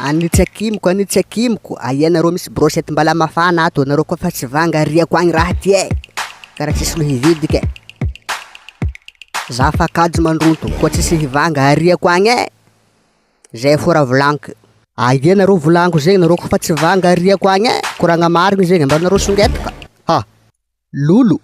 Anitsy akimiko, aia nareo misy brochette mbala mafana ato, nareo koa fa tsy vanga riako agny raha ty karaha tsisy lo hividy ke. Za fa kajo mandronto, koa tsisy hivanga ariako agny zay fora volaniko. Aia nareo volaniko zegny, nareo koa fa tsy vanga ariako agny koragna marigny zegny, mba nareo songetaka. Ha, lolo.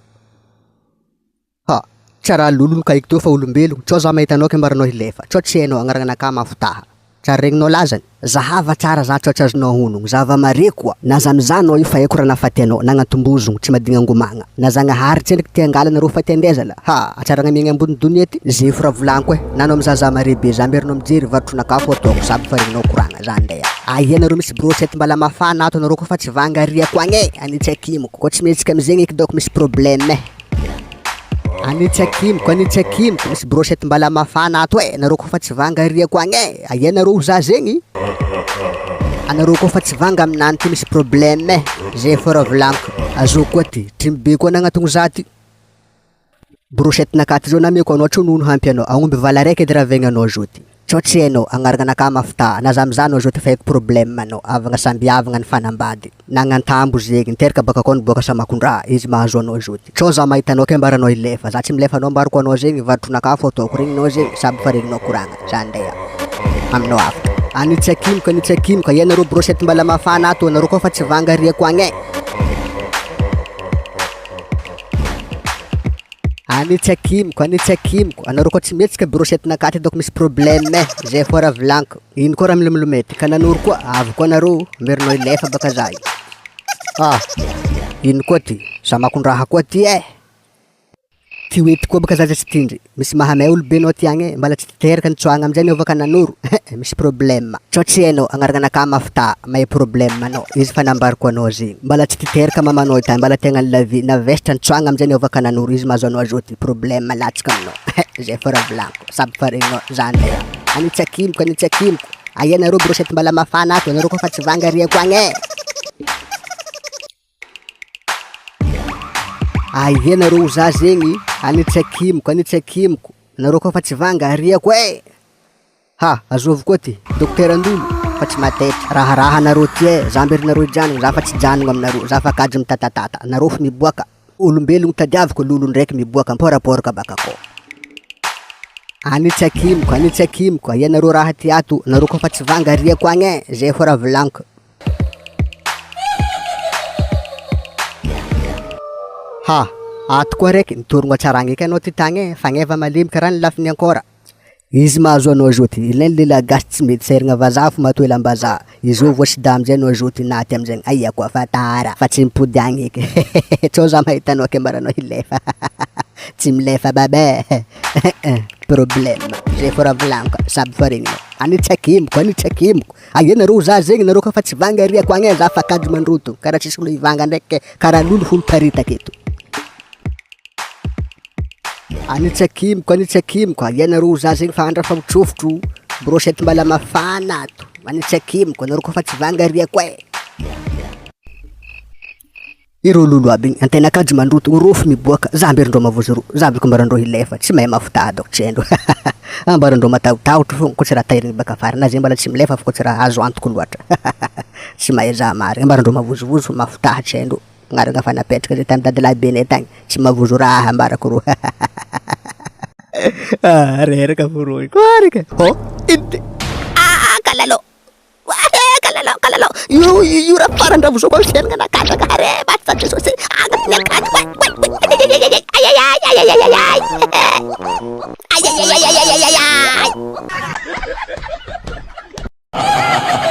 Ha, tsara lolo kaiky teo fa olombelogno, tsao za mahitanao ke mbaranao hilefa, tsao tsy hainao agnaranaka Mafotaha. Tsara regninao lazany, zahava tsara za tsao tsy azonao honogno, zava-mare koa. Na zanao io fa haiko raha nafaty anao, nagnantombozogno tsy madigna angomagna. Na zagnahary tsendriky te angala nareo faty andezala. Ha, atsaragna miegna ambony donia ty, zay fora volaniko nanao mizaza mare be, za mberinao mijery vatrona-kafo ataoko sady fa regninao koragna, za andeha. Aia nareo misy brochette mbala mafana ato, nareo koa fa tsy vanga ariako agny anitsy akimoko, koa tsy mihetsika amizegny eky daoko misy problème Anitsy akimiko, misy brochette mbala mafana ato nareo koa fa tsy vanga ariako agny aia nareo za zegny? Anareo koa fa tsy vanga aminany ty misy problème zay fora volaniko. Azo koa ty, trimbe koa nagnatogno za ty. Brochette nakaty zao nameko anao tsao nono hampy anao, agnomby vala raiky edy raha vegnanao zao ty. Tsao tsy hainao, agnarananaka Mafotaha, na za mizanao zao ty fa haiko problème anao, avagna samby avagna ny fanambady. Nagnantambo zegny, niteraka baka akao niboaka samakondraha, izy mahazo anao zao ty. Tsao za mahitanao ke mbaranao hilefa, za tsy milefa anao mbarako anao zegny, vatrona-kafo ataoko regninao zegny, sady fa regninao koragna, za andeha. Aminao afaka. Anitsy akimiko, aia nareo brochette mbala mafana ato, nareo koa fa tsy vanga ariako agny Anitsy akimiko, anareo koa tsy mihetsika brochette nakaty daoko misy problème zay fora volaniko. Ino koa raha milomilomety, ka nanoro koa, avy koa nareo, merinao hilefa baka za io. Ah, ino koa ty, samakondraha koa ty Ty hoety koa baka za tsy tindry, misy mahamay olobenao ty agny mbala tsy teraka nitsoagna amizay niova ka nanoro, misy problème. Tsao tsy hainao, agnarananaka Mafotaha, mahay problème anao, izy fa nambariko anao zegny. Mbala tsy teraka mamanao tany, mbala tegna lavi, navesitra nitsoagna amizay niova ka nanoro, izy mahazo anao zao ty problème latsaka aminao. Zay fora volaniko, sady fa regninao, za andeha. Anitsy akimiko, aia nareo brochette mbala mafana ato, nareo koa fa tsy vanga ariako agny Aia nareo za zegny, anitsy akimiko, nareo koa fa tsy vanga ariako Ha, azovy koa ty, docteur Andolo, fa tsy matety, raharaha nareo ty za mberinareo ijanogno, za fa tsy janogno aminareo, za fa kajo mitatatata, nareo fa miboaka, olombelogno tadiaviko, lolo ndraiky miboaka, mporaporaka baka akao. Anitsy akimiko, aia nareo raha ty ato, nareo koa fa tsy vanga ariako agny zay fora volaniko. Ha, ato koa raiky, nitorogno atsaragna eky anao ty tagny fagneva malemy karaha ny lafiny ankora. Izy mahazo anao zao ty, ilainy lela gasy tsy mety sairigna vazaha fa matoela ambazaha. Izy io voasida amizay anao zao ty naty amizay, aia koa fa tara, fa tsy mipody agny eky. Tsao za mahitanao ke mbaranao hilefa. Tsy milefa babe. Problème, zay fora volaniko, sady fa regninao. Anitsy akimiko, aia nareo za zegny, nareo koa fa tsy vanga ariako agny za fa kajo mandroto, karaha tsisy lo hivanga ndraiky, karaha lolo folo paritaka eto. Anitsy akimiko, aia nareo za zegny fa andra fa mitrofotro, brochette mbala mafana ato. Anitsy akimiko, nareo koa fa tsy vanga ariako Ireo lolo aby igny, antena kajo mandroto, rofo miboaka, za mberindrao mavozo roa, za biko mbarandreo hilefa, tsy mahay Mafotaha daoko tsy haindreo. Mbarandreo matahotahotro fogna, koa tsy raha tahiriny baka afara, na zay mbala tsy milefa fa koa tsy raha azo antoko loatra. Tsy mahay za mary, mbarandreo mavozovozo Mafotaha tsy haindreo. Gnaragna fa napetraka zay tamy dadilahy benay tagny, tsy mavozo raha ambarako roa. Reraka fo roa koa rika. Inte. Kalalo. Kalalo. Io raha faran-dravo zao koa fiainana nakataka are, basta Jesosy. Agnatin'ny akaty.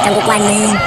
Tango kwanin.